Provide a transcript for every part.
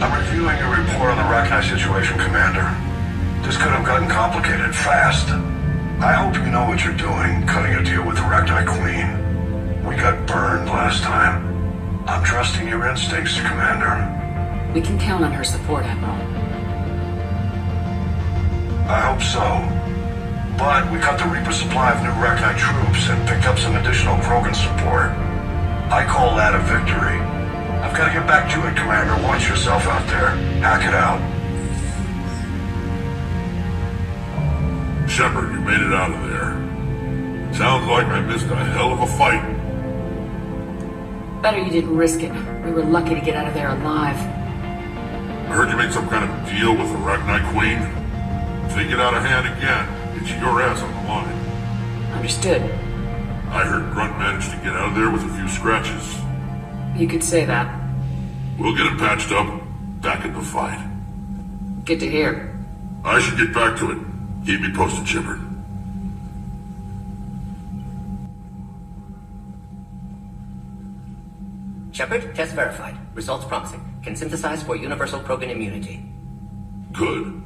I'm reviewing your report on the Rachni situation, Commander. This could have gotten complicated fast. I hope you know what you're doing, cutting a deal with the Rachni Queen. We got burned last time. I'm trusting your instincts, Commander. We can count on her support, Admiral. I hope so. But we cut the Reaper supply of new Rachni troops and picked up some additional Krogan support. I call that a victory. I've got to get back to it, Commander. Watch yourself out there. Hack it out. Shepard, you made it out of there. Sounds like I missed a hell of a fight. Better you didn't risk it. We were lucky to get out of there alive. I heard you made some kind of deal with the Rachni Queen. If they get out of hand again, it's your ass on the line. Understood. I heard Grunt managed to get out of there with a few scratches. You could say that. We'll get him patched up, back in the fight. Good to hear. I should get back to it. Keep me posted, Shepard. Shepard, test verified. Results promising. Can synthesize for universal Krogan immunity. Good.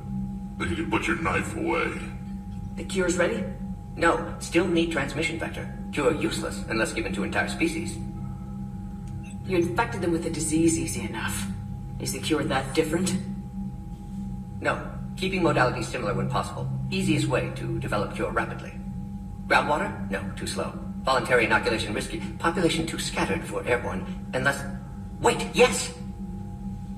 Then you can put your knife away. The cure's ready? No, still need transmission vector. Cure useless unless given to entire species. You infected them with the disease easy enough. Is the cure that different? No, keeping modalities similar when possible. Easiest way to develop cure rapidly. Groundwater? No, too slow. Voluntary inoculation risky. Population too scattered for airborne. Unless... Wait, yes!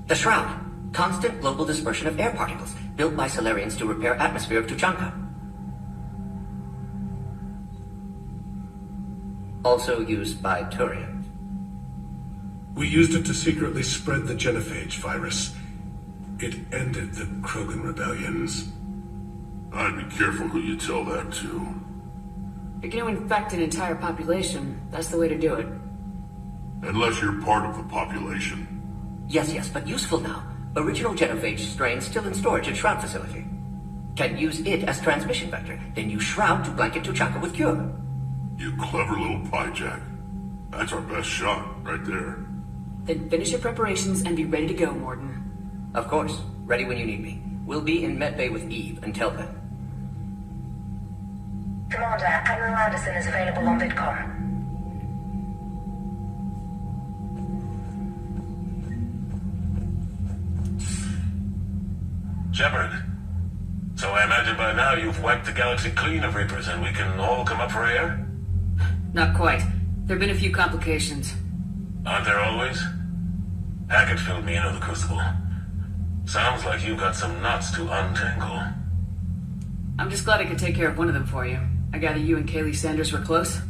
The Shroud. Constant global dispersion of air particles, built by Solarians to repair atmosphere of Tuchanka. Also used by Turians. We used it to secretly spread the genophage virus. It ended the Krogan rebellions. I'd be careful who you tell that to. If you're going to infect an entire population, that's the way to do it. Unless you're part of the population. Yes, but useful now. Original genophage strain still in storage at Shroud facility. Can use it as transmission vector, then use Shroud to blanket Tuchanka with cure. You clever little piejack. That's our best shot, right there. Then finish your preparations and be ready to go, Morden. Of course. Ready when you need me. We'll be in medbay with Eve until then. Commander, Admiral Anderson is available on VidCom. Shepard. So I imagine by now you've wiped the galaxy clean of Reapers and we can all come up for air? Not quite. There've been a few complications. Aren't there always? Hackett filled me in on the Crucible. Sounds like you've got some knots to untangle. I'm just glad I could take care of one of them for you. I gather you and Kaylee Sanders were close?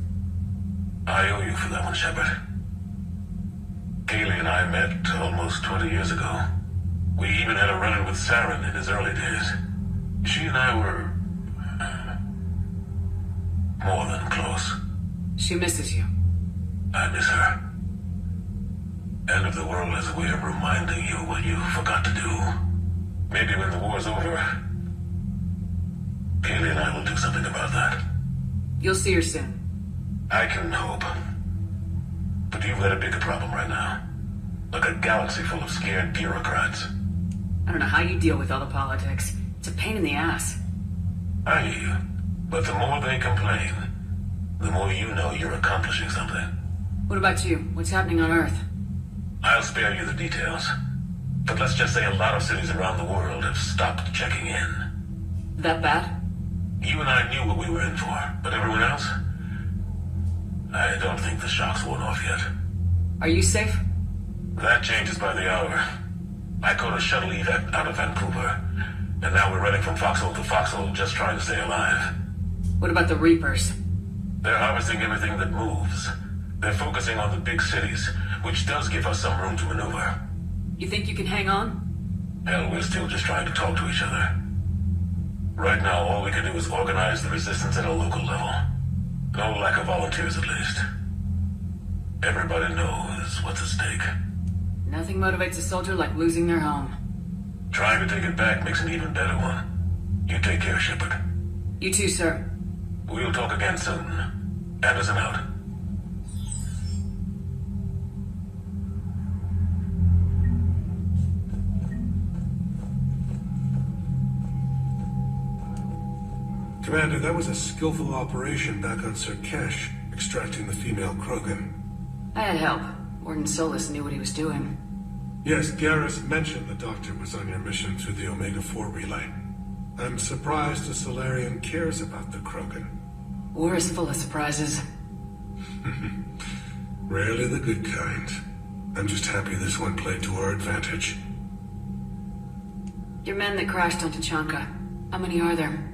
I owe you for that one, Shepard. Kaylee and I met almost 20 years ago. We even had a run-in with Saren in his early days. She and I were... more than close. She misses you. I miss her. End of the world has a way of reminding you what you forgot to do. Maybe when the war's over, Kaylee and I will do something about that. You'll see her soon. I can hope. But you've got a bigger problem right now. Like a galaxy full of scared bureaucrats. I don't know how you deal with all the politics. It's a pain in the ass. I hear you. But the more they complain, the more you know you're accomplishing something. What about you? What's happening on Earth? I'll spare you the details. But let's just say a lot of cities around the world have stopped checking in. That bad? You and I knew what we were in for, but everyone else? I don't think the shock's worn off yet. Are you safe? That changes by the hour. I caught a shuttle evac out of Vancouver, and now we're running from foxhole to foxhole just trying to stay alive. What about the Reapers? They're harvesting everything that moves. They're focusing on the big cities, which does give us some room to maneuver. You think you can hang on? Hell, we're still just trying to talk to each other. Right now, all we can do is organize the resistance at a local level. No lack of volunteers, at least. Everybody knows what's at stake. Nothing motivates a soldier like losing their home. Trying to take it back makes an even better one. You take care, Shepard. You too, sir. We'll talk again soon. Anderson out. Commander, that was a skillful operation back on Sirkesh, extracting the female Krogan. I had help. Warden Solis knew what he was doing. Yes, Garrus mentioned the Doctor was on your mission through the Omega-4 relay. I'm surprised a Solarian cares about the Krogan. War is full of surprises. Rarely the good kind. I'm just happy this one played to our advantage. Your men that crashed on Tachanka, how many are there?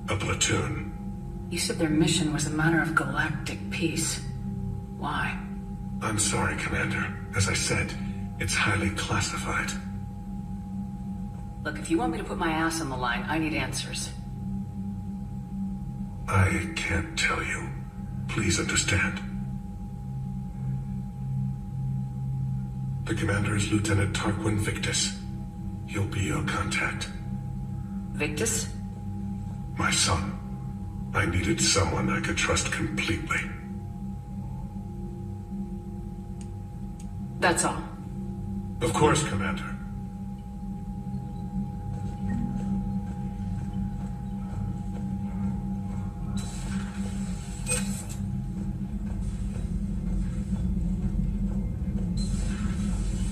A platoon. You said their mission was a matter of galactic peace. Why? I'm sorry, Commander. As I said, it's highly classified. Look, if you want me to put my ass on the line, I need answers. I can't tell you. Please understand. The commander is Lieutenant Tarquin Victus. He'll be your contact. Victus? My son. I needed someone I could trust completely. That's all. Of course, Commander.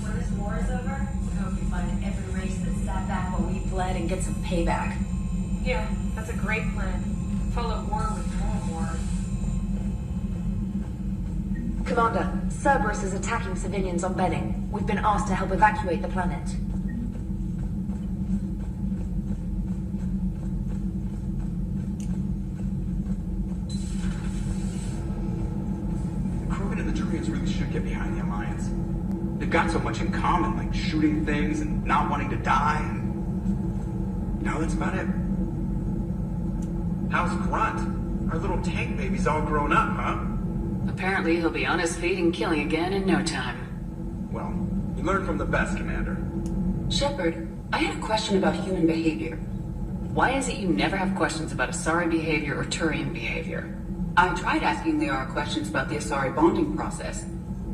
When this war is over, I hope you find every race that sat back while we bled and get some payback. Yeah, that's a great plan. Follow war with more war. Commander, Cerberus is attacking civilians on Benning. We've been asked to help evacuate the planet. Krogan and the Turians really should get behind the Alliance. They've got so much in common, like shooting things and not wanting to die, and... you know, that's about it. How's Grunt? Our little tank baby's all grown up, huh? Apparently he'll be on his feet and killing again in no time. Well, you learn from the best, Commander. Shepard, I had a question about human behavior. Why is it you never have questions about Asari behavior or Turian behavior? I tried asking Liara questions about the Asari bonding process.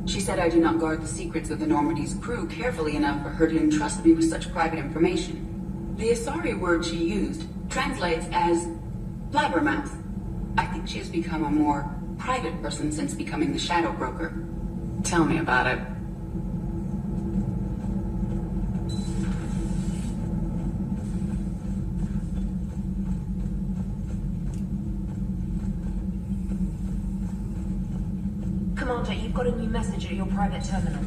She said I do not guard the secrets of the Normandy's crew carefully enough for her to entrust me with such private information. The Asari word she used translates as blabbermouth. I think she has become a more private person since becoming the Shadow Broker. Tell me about it. Commander, you've got a new message at your private terminal.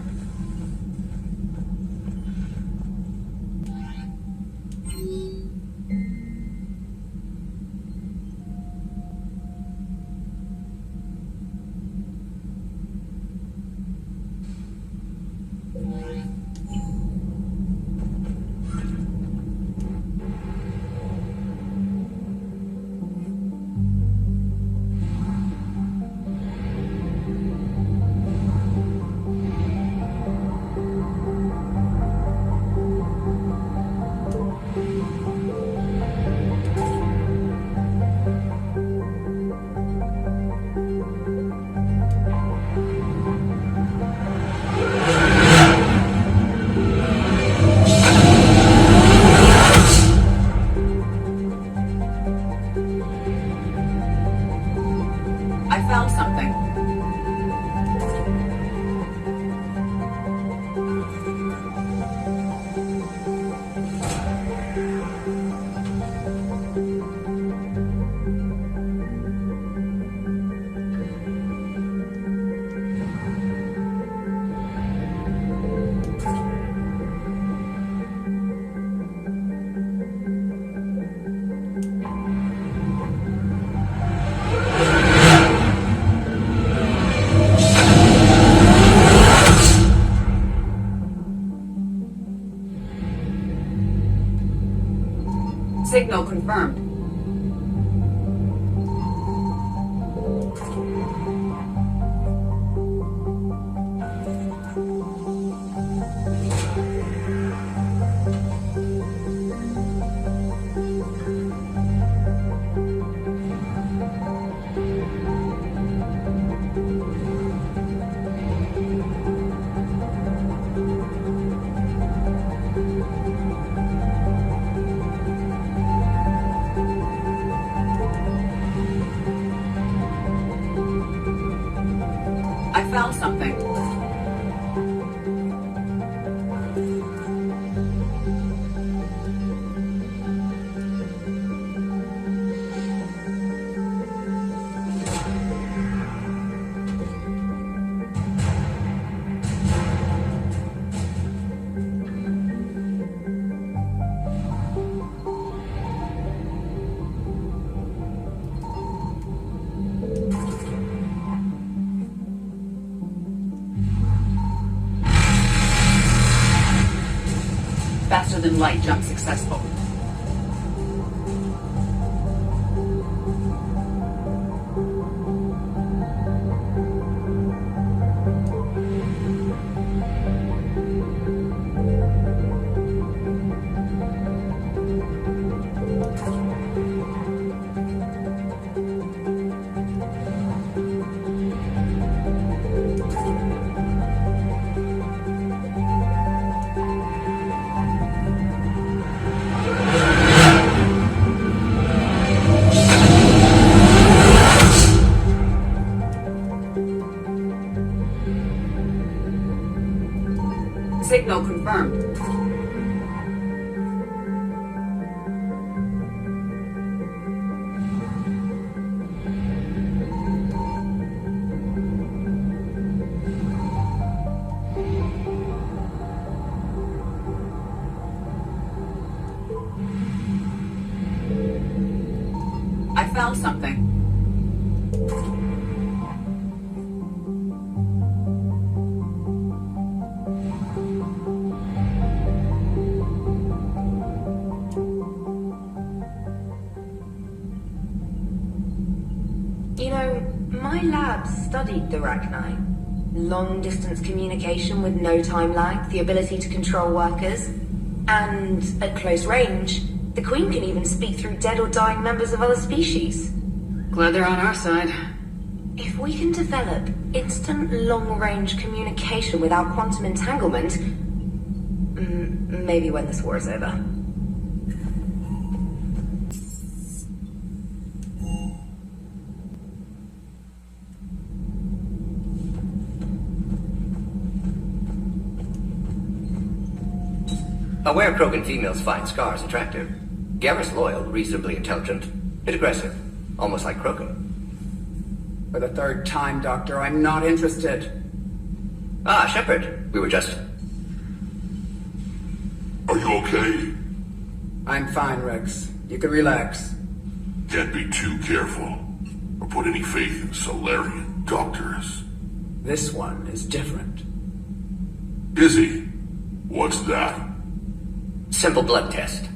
Signal confirmed. something. Faster than light, jump successful. Signal confirmed. I found something. You know, my lab studied the Rachni. Long-distance communication with no time lag, the ability to control workers, and at close range, the Queen can even speak through dead or dying members of other species. Glad they're on our side. If we can develop instant long-range communication without quantum entanglement, maybe when this war is over. Aware Krogan females find scars attractive. Garrus loyal, reasonably intelligent, bit aggressive, almost like Krogan. For the third time, Doctor, I'm not interested. Ah, Shepard, we were just... Are you okay? I'm fine, Rex. You can relax. Can't be too careful, or put any faith in Solarian doctors. This one is different. Is he? What's that? Simple blood test.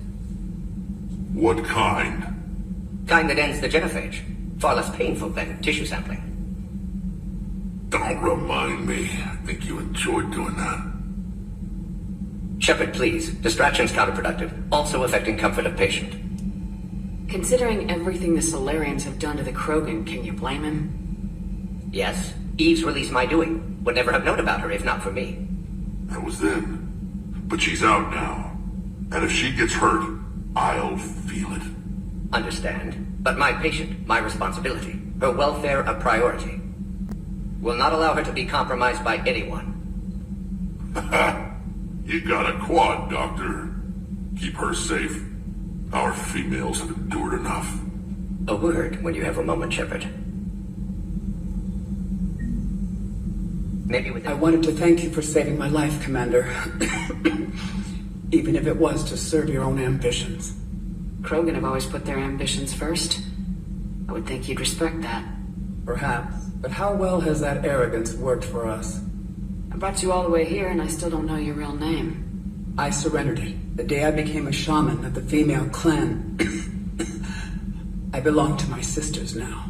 What kind? Kind that ends the genophage. Far less painful than tissue sampling. Don't remind me. I think you enjoyed doing that. Shepard, please. Distraction's counterproductive, also affecting comfort of patient. Considering everything the Solarians have done to the Krogan, can you blame him? Yes, Eve's release my doing. Would never have known about her if not for me. That was then. But she's out now. And if she gets hurt, I'll feel it. Understand. But my patient, my responsibility. Her welfare a priority. Will not allow her to be compromised by anyone. You got a quad, Doctor. Keep her safe. Our females have endured enough. A word when you have a moment, Shepard. Maybe with I wanted to thank you for saving my life, Commander. Even if it was to serve your own ambitions. Krogan have always put their ambitions first. I would think you'd respect that. Perhaps. But how well has that arrogance worked for us? I brought you all the way here and I still don't know your real name. I surrendered it the day I became a shaman of the female clan. I belong to my sisters now.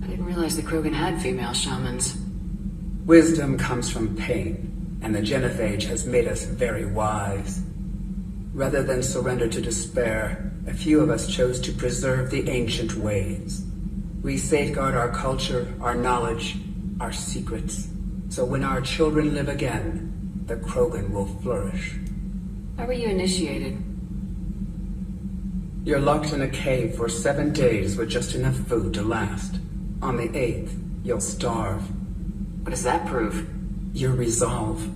I didn't realize the Krogan had female shamans. Wisdom comes from pain. And the genophage has made us very wise. Rather than surrender to despair, a few of us chose to preserve the ancient ways. We safeguard our culture, our knowledge, our secrets. So when our children live again, the Krogan will flourish. How were you initiated? You're locked in a cave for 7 days with just enough food to last. On the 8th, you'll starve. What does that prove? Your resolve.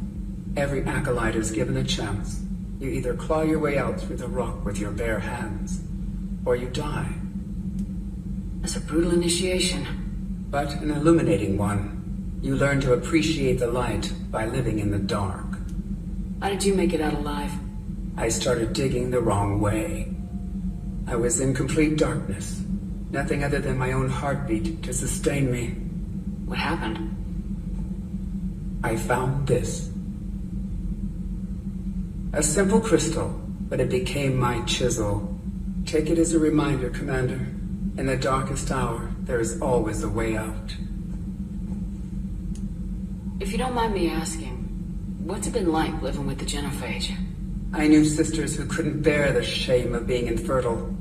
Every acolyte is given a chance. You either claw your way out through the rock with your bare hands, or you die. That's a brutal initiation. But an illuminating one. You learn to appreciate the light by living in the dark. How did you make it out alive? I started digging the wrong way. I was in complete darkness. Nothing other than my own heartbeat to sustain me. What happened? I found this. A simple crystal, but it became my chisel. Take it as a reminder, Commander. In the darkest hour, there is always a way out. If you don't mind me asking, what's it been like living with the genophage? I knew sisters who couldn't bear the shame of being infertile.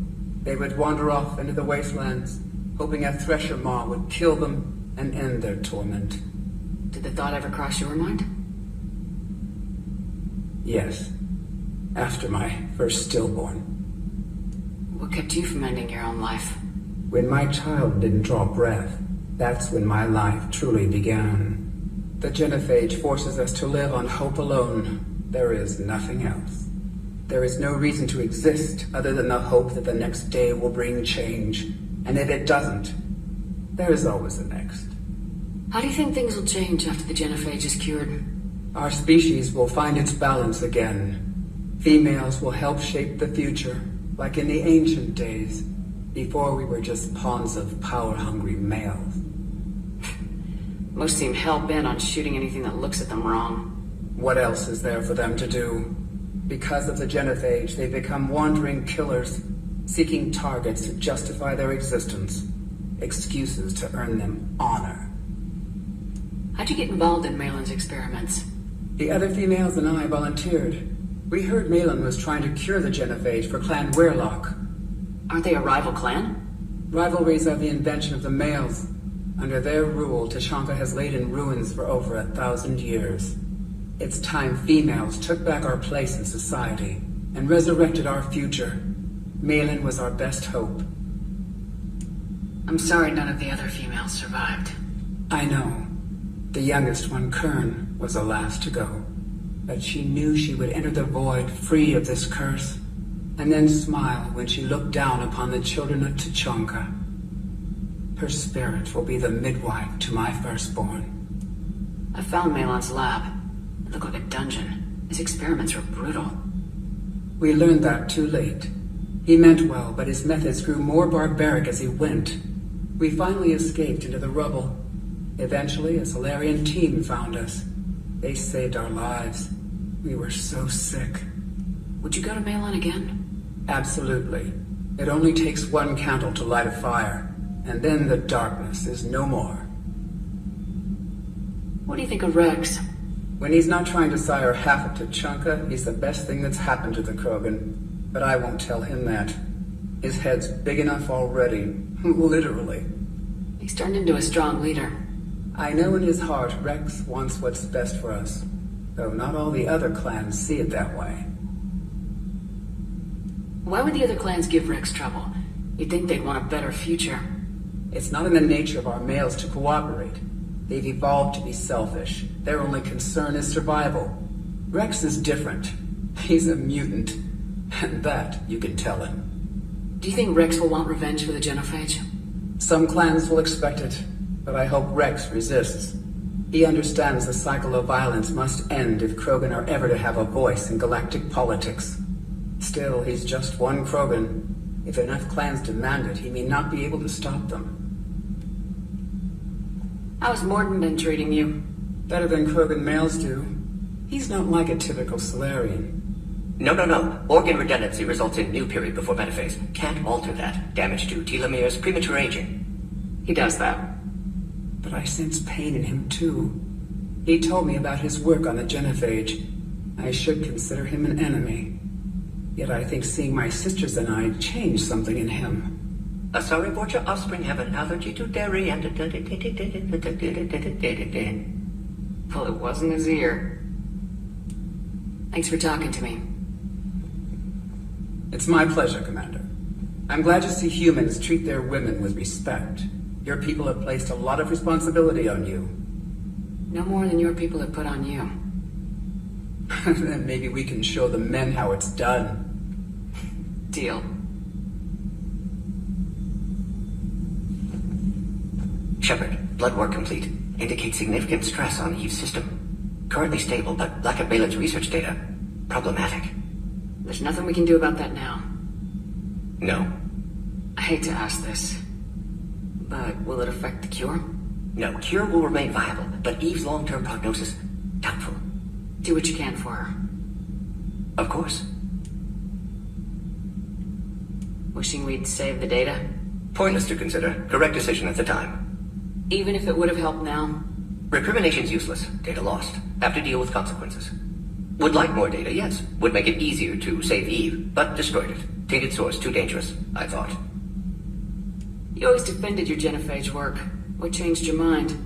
They would wander off into the wastelands, hoping a thresher maw would kill them and end their torment. Did the thought ever cross your mind? Yes. After my first stillborn. What kept you from ending your own life? When my child didn't draw breath, that's when my life truly began. The genophage forces us to live on hope alone. There is nothing else. There is no reason to exist other than the hope that the next day will bring change. And if it doesn't, there is always the next. How do you think things will change after the genophage is cured? Our species will find its balance again. Females will help shape the future, like in the ancient days, before we were just pawns of power-hungry males. Most seem hell-bent on shooting anything that looks at them wrong. What else is there for them to do? Because of the genophage, they become wandering killers, seeking targets to justify their existence, excuses to earn them honor. How'd you get involved in Malin's experiments? The other females and I volunteered. We heard Malin was trying to cure the genophage for Clan Weirlock. Aren't they a rival clan? Rivalries are the invention of the males. Under their rule, Tuchanka has laid in ruins for over 1,000 years. It's time females took back our place in society and resurrected our future. Malin was our best hope. I'm sorry none of the other females survived. I know. The youngest one, Kern, was the last to go. But she knew she would enter the void free of this curse, and then smile when she looked down upon the children of Tuchanka. Her spirit will be the midwife to my firstborn. I found Malin's lab. It looked like a dungeon. His experiments were brutal. We learned that too late. He meant well, but his methods grew more barbaric as he went. We finally escaped into the rubble. Eventually, a Solarian team found us. They saved our lives. We were so sick. Would you go to Malin again? Absolutely. It only takes one candle to light a fire, and then the darkness is no more. What do you think of Rex? When he's not trying to sire half of Tuchanka, he's the best thing that's happened to the Krogan. But I won't tell him that. His head's big enough already. Literally. He's turned into a strong leader. I know in his heart Rex wants what's best for us, though not all the other clans see it that way. Why would the other clans give Rex trouble? You'd think they'd want a better future. It's not in the nature of our males to cooperate. They've evolved to be selfish. Their only concern is survival. Rex is different. He's a mutant. And that you can tell him. Do you think Rex will want revenge for the genophage? Some clans will expect it, but I hope Rex resists. He understands the cycle of violence must end if Krogan are ever to have a voice in galactic politics. Still, he's just one Krogan. If enough clans demand it, he may not be able to stop them. How's Morden been treating you? Better than Krogan males do. He's not like a typical Solarian. No. Organ redundancy results in new period before metaphase. Can't alter that. Damage to telomeres, premature aging. He does that. But I sense pain in him too. He told me about his work on the genophage. I should consider him an enemy. Yet I think seeing my sisters and I changed something in him. Sorry, both your offspring have an allergy to dairy and... Well, it wasn't his ear. Thanks for talking to me. It's my pleasure, Commander. I'm glad to see humans treat their women with respect. Your people have placed a lot of responsibility on you. No more than your people have put on you. Then maybe we can show the men how it's done. Deal. Shepard, blood work complete. Indicates significant stress on Eve's system. Currently stable, but lack of Balin's research data. Problematic. There's nothing we can do about that now. No. I hate to ask this, but will it affect the cure? No, cure will remain viable, but Eve's long-term prognosis, doubtful. Do what you can for her. Of course. Wishing we'd saved the data? Pointless to consider. Correct decision at the time. Even if it would have helped now? Recrimination's useless. Data lost. Have to deal with consequences. Would like more data, yes. Would make it easier to save Eve, but destroyed it. Tainted source, too dangerous, I thought. You always defended your genophage work. What changed your mind?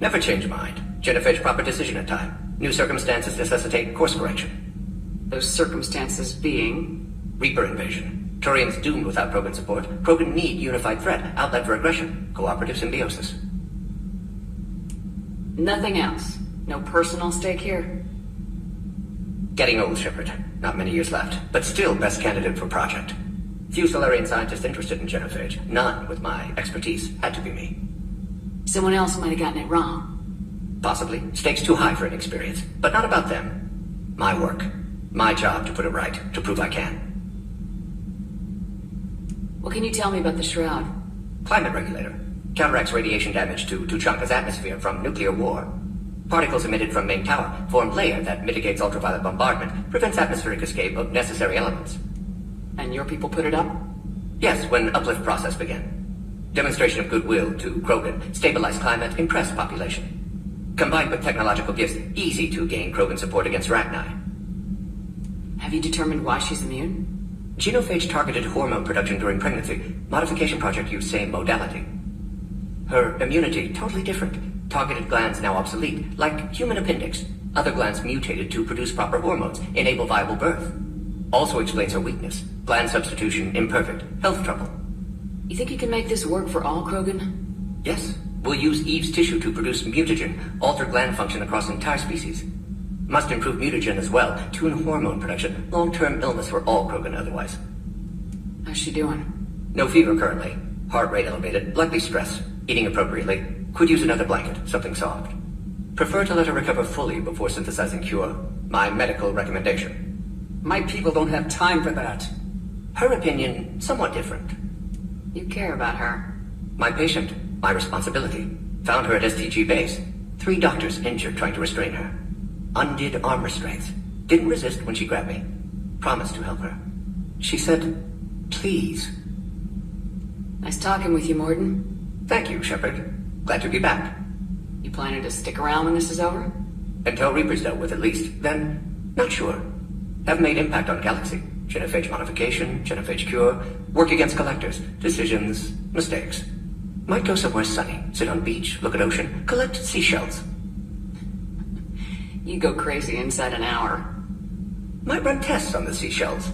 Never change mind. Genophage proper decision at time. New circumstances necessitate course correction. Those circumstances being? Reaper invasion. Turian's doomed without Krogan support. Krogan need unified threat, outlet for aggression. Cooperative symbiosis. Nothing else? No personal stake here? Getting old, Shepard. Not many years left, but still best candidate for project. Few Solarian scientists interested in genophage. None with my expertise. Had to be me. Someone else might have gotten it wrong. Possibly. Stakes too high for inexperience. But not about them. My work. My job to put it right. To prove I can. What can you tell me about the Shroud? Climate regulator. Counteracts radiation damage to Tuchanka's atmosphere from nuclear war. Particles emitted from main tower form layer that mitigates ultraviolet bombardment, prevents atmospheric escape of necessary elements. And your people put it up? Yes, when uplift process began. Demonstration of goodwill to Krogan, stabilize climate, impress population. Combined with technological gifts, easy to gain Krogan support against Rachni. Have you determined why she's immune? Genophage targeted hormone production during pregnancy. Modification project used same modality. Her immunity totally different. Targeted glands now obsolete, like human appendix. Other glands mutated to produce proper hormones, enable viable birth. Also explains her weakness. Gland substitution imperfect. Health trouble. You think you can make this work for all Krogan? Yes. We'll use Eve's tissue to produce mutagen, alter gland function across entire species. Must improve mutagen as well, tune hormone production. Long-term illness for all Krogan otherwise. How's she doing? No fever currently. Heart rate elevated, likely stress. Eating appropriately. Could use another blanket, something soft. Prefer to let her recover fully before synthesizing cure. My medical recommendation. My people don't have time for that. Her opinion, somewhat different. You care about her. My patient, my responsibility. Found her at STG base. 3 doctors injured trying to restrain her. Undid arm restraints. Didn't resist when she grabbed me. Promised to help her. She said, please. Nice talking with you, Morden. Thank you, Shepard. Glad to be back. You planning to stick around when this is over? Until Reaper's dealt with, at least. Then, not sure. Have made impact on Galaxy. Genophage modification, genophage cure, work against collectors, decisions, mistakes. Might go somewhere sunny, sit on beach, look at ocean, collect seashells. You go crazy inside an hour. Might run tests on the seashells.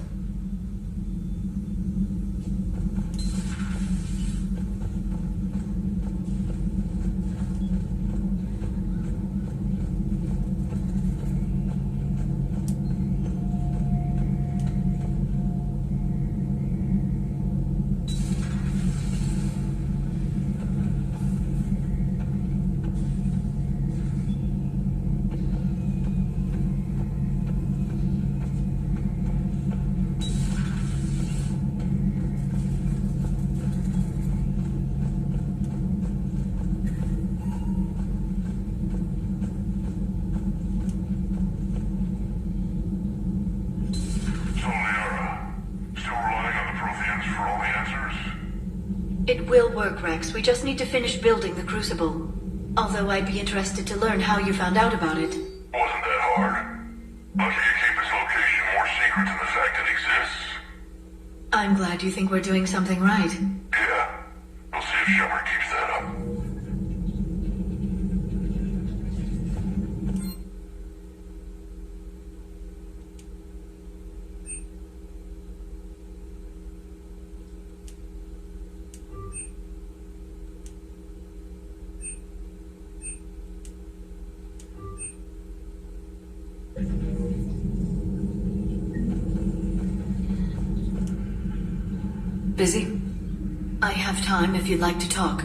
It will work, Rex. We just need to finish building the Crucible. Although I'd be interested to learn how you found out about it. Wasn't that hard. Lucky you keep its location more secret than the fact it exists. I'm glad you think we're doing something right. Yeah. We'll see if Shepard keeps that up. Busy? I have time if you'd like to talk.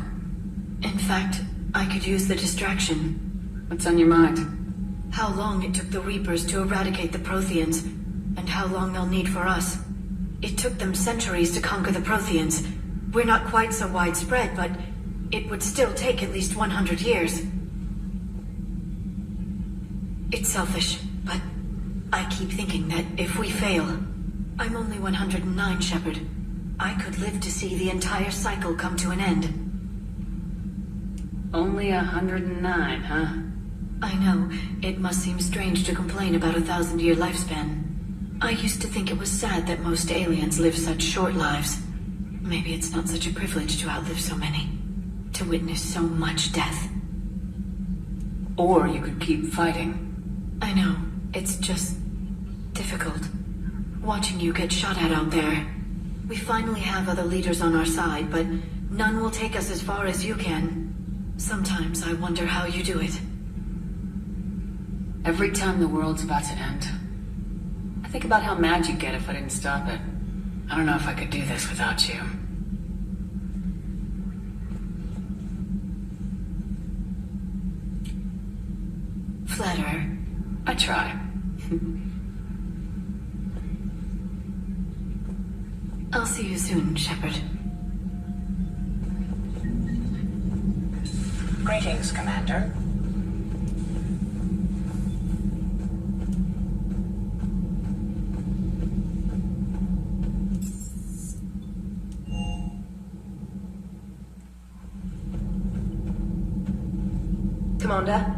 In fact, I could use the distraction. What's on your mind? How long it took the Reapers to eradicate the Protheans, and how long they'll need for us. It took them centuries to conquer the Protheans. We're not quite so widespread, but it would still take at least 100 years. It's selfish, but I keep thinking that if we fail... I'm only 109, Shepard. I could live to see the entire cycle come to an end. Only 109, huh? I know. It must seem strange to complain about a 1,000-year lifespan. I used to think it was sad that most aliens live such short lives. Maybe it's not such a privilege to outlive so many. To witness so much death. Or you could keep fighting. I know. It's just... difficult. Watching you get shot at out there. We finally have other leaders on our side, but none will take us as far as you can. Sometimes I wonder how you do it. Every time the world's about to end, I think about how mad you'd get if I didn't stop it. I don't know if I could do this without you. Flatterer. I try. I'll see you soon, Shepard. Greetings, Commander. Commander?